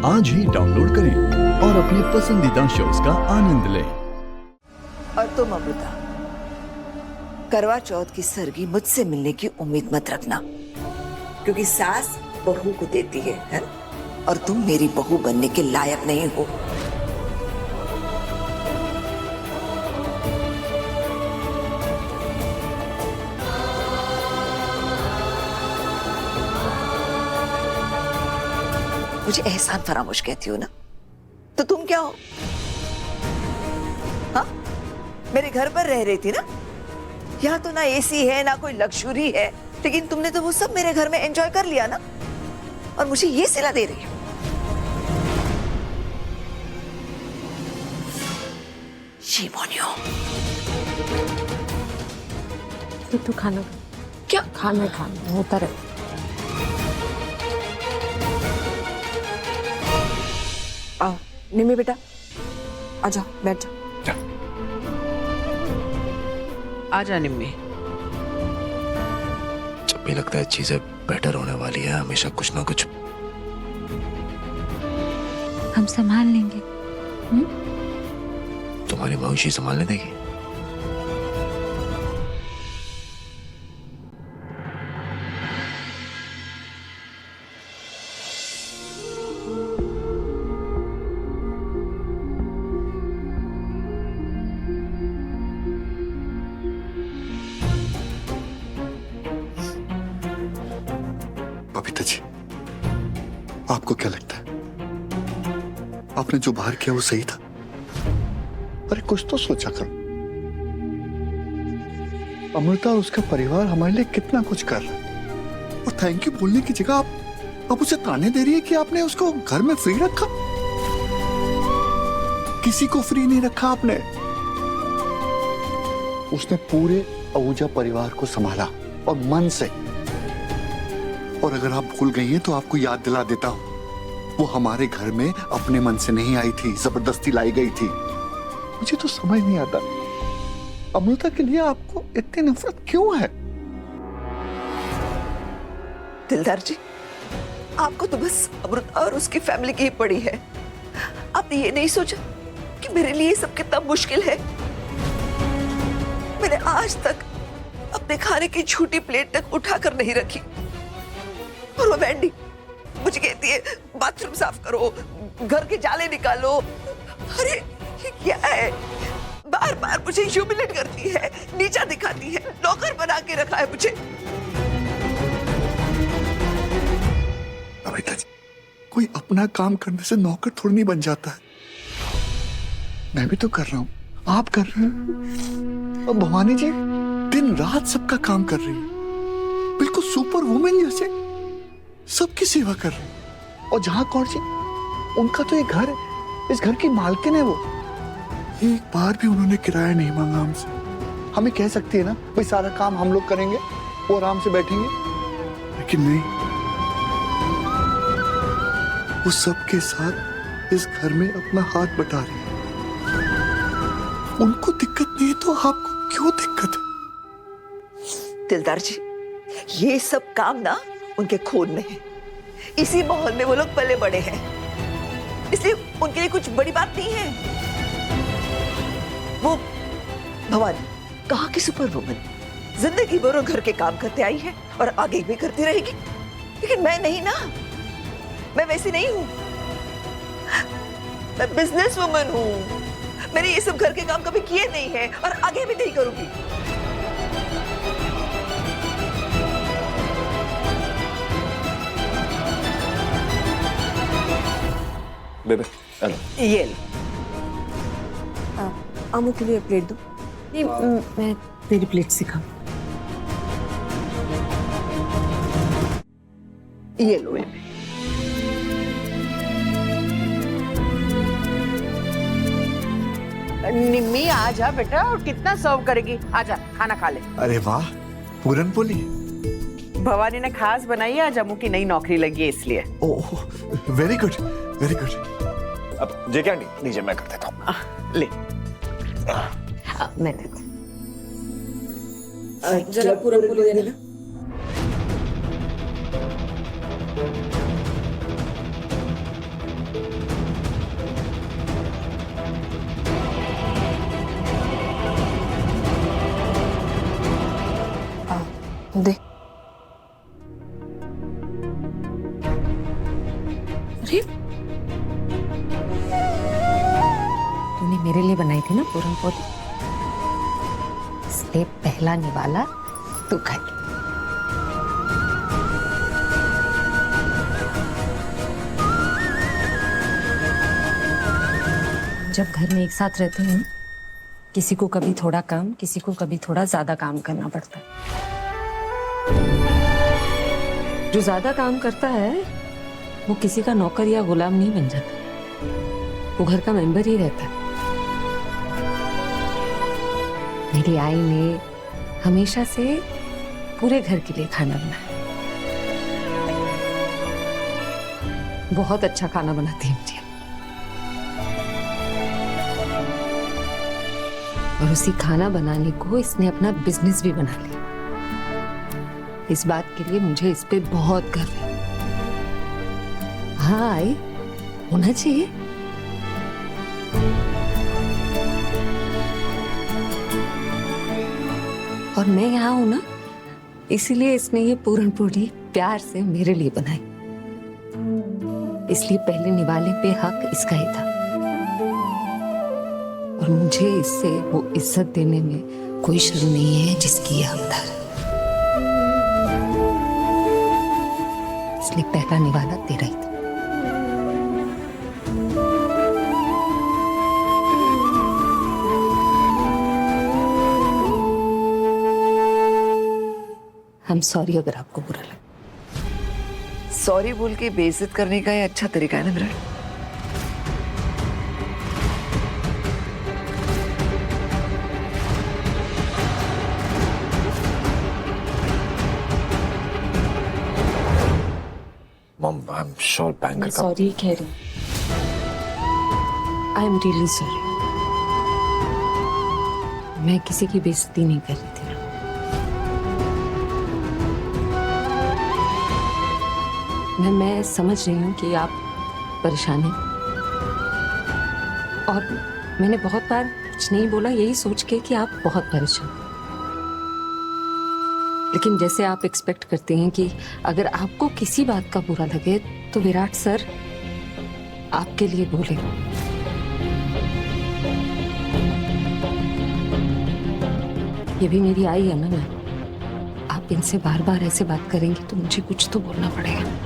आज ही डाउनलोड करें और अपने पसंदीदा शोज का आनंद लें। और तुम अमृता, करवा चौथ की सरगी मुझसे मिलने की उम्मीद मत रखना, क्योंकि सास बहू को देती है? और तुम मेरी बहू बनने के लायक नहीं हो। मुझे एहसान फरामोश कहती हो ना, तो तुम क्या हो? हाँ, मेरे घर पर रह रही थी ना। यहाँ तो ना एसी है ना कोई लग्जरी है, लेकिन तुमने तो वो सब मेरे घर में एंजॉय कर लिया ना, और मुझे ये सिला दे रही हो। Shame on you। तू खाना क्या खाना होता रहे। निम्मी बेटा, आजा बैठ जा। आजा निम्मी। जब भी लगता है चीजें बेटर होने वाली है, हमेशा कुछ ना कुछ हम संभाल लेंगे। तुम्हारी मौसी संभालने देगी। बबीता जी, आपको क्या लगता है आपने जो बाहर किया वो सही था? अरे कुछ तो सोचा करो। अमृता और उसका परिवार हमारे लिए कितना कुछ कर रहा है, और थैंक यू बोलने की जगह आप उसे ताने दे रही है कि आपने उसको घर में फ्री रखा। किसी को फ्री नहीं रखा आपने। उसने पूरे आहूजा परिवार को संभाला और मन से। और अगर आप भूल गई हैं तो आपको याद दिला देता हूं, वो हमारे घर में अपने मन से नहीं आई थी, जबरदस्ती लाई गई थी। मुझे तो समझ नहीं आता अमृता के लिए आपको इतनी नफरत क्यों है? दिलदार जी, आपको तो बस अमृता और उसकी फैमिली की ही पड़ी है। आपने ये नहीं सोचा कि मेरे लिए सब कितना मुश्किल है। मैंने आज तक अपने खाने की झूठी प्लेट तक उठाकर नहीं रखी, और वो वैंडी मुझे कहती है बाथरूम साफ करो, घर के जाले निकालो। अरे ये क्या है? बार बार मुझे ह्यूमिलेट करती है, नीचा दिखाती है, नौकर बना के रखा है मुझे। अमिता जी, कोई अपना काम करने से नौकर थोड़ी नहीं बन जाता है। मैं भी तो कर रहा हूँ, आप कर रहे हैं, और भवानी जी दिन रात सबका काम कर रही है, बिल्कुल सुपर वुमेन जैसे सबकी सेवा कर रही है। और जहां कौर जी, उनका तो ये घर, इस घर की मालकिन है। वो एक बार भी उन्होंने किराया नहीं मांगा हमसे। हमें कह सकती है ना भाई सारा काम हम लोग करेंगे, वो आराम से बैठेंगे, लेकिन नहीं, वो सबके साथ इस घर में अपना हाथ बटा रही है। उनको दिक्कत नहीं है तो आपको क्यों दिक्कत है? दिलदार जी, ये सब काम ना उनके खून में है। इसी माहौल में वो लोग पले बड़े हैं, इसलिए उनके लिए कुछ बड़ी बात नहीं है। वो भवानी कहाँ की सुपर वुमन, जिंदगी भर घर के काम करते आई है और आगे भी करती रहेगी। लेकिन मैं नहीं ना, मैं वैसी नहीं हूँ। मैं बिजनेस वुमन हूँ। मैंने ये सब घर के काम कभी किए नहीं है और आगे भी नहीं करूंगी। बेबे ये लो। आमू के लिए प्लेट दो। नहीं, मैं तेरी प्लेट से खाऊं। ये लो इनमें। निम्मी आजा बेटा, और कितना सर्व करेगी? आजा खाना खा ले। अरे वाह, पूरन पोली। भवानी ने खास बनाई है, आज अम्मू की नई नौकरी लगी है इसलिए। ओह, वेरी गुड, वेरी गुड। अब जेके आंटी लीजिए, मैं कर देता हूँ। ले मैं जरा पूरा पूरी देना। अरे तूने मेरे लिए बनाई थी ना पूरन पोली, इसलिए पहला निवाला तू खाई। जब घर में एक साथ रहते हैं, किसी को कभी थोड़ा काम, किसी को कभी थोड़ा ज्यादा काम करना पड़ता है। जो ज्यादा काम करता है वो किसी का नौकर या गुलाम नहीं बन जाता, वो घर का मेंबर ही रहता है। मेरी आई ने हमेशा से पूरे घर के लिए खाना बनाया। बहुत अच्छा खाना बनाती है मेरी। और उसी खाना बनाने को इसने अपना बिजनेस भी बना लिया। इस बात के लिए मुझे इस पे बहुत गर्व है। हाँ आई, होना चाहिए। और मैं यहाँ हूं ना, इसीलिए इसने ये पूरन पोली प्यार से मेरे लिए बनाई। इसलिए पहले निवाले पे हक इसका ही था, और मुझे इससे वो इज्जत देने में कोई शर्म नहीं है जिसकी ये हकदार है। इसलिए पहला निवाला तेरा ही था। I'm sorry अगर आपको बुरा लगा। सॉरी बोल के बेइज्जत करने का ये अच्छा तरीका है ना Virat. Mom I am sure banker मैं का सॉरी कह रही हूँ। I am really sorry. मैं किसी की बेइज्जती नहीं कर रही थी। मैं समझ रही हूँ कि आप परेशान हैं, और मैंने बहुत बार कुछ नहीं बोला यही सोच के कि आप बहुत परेशान। लेकिन जैसे आप एक्सपेक्ट करते हैं कि अगर आपको किसी बात का बुरा लगे तो विराट सर आपके लिए बोले। ये भी मेरी आई है ना मैम। आप इनसे बार बार ऐसे बात करेंगे तो मुझे कुछ तो बोलना पड़ेगा।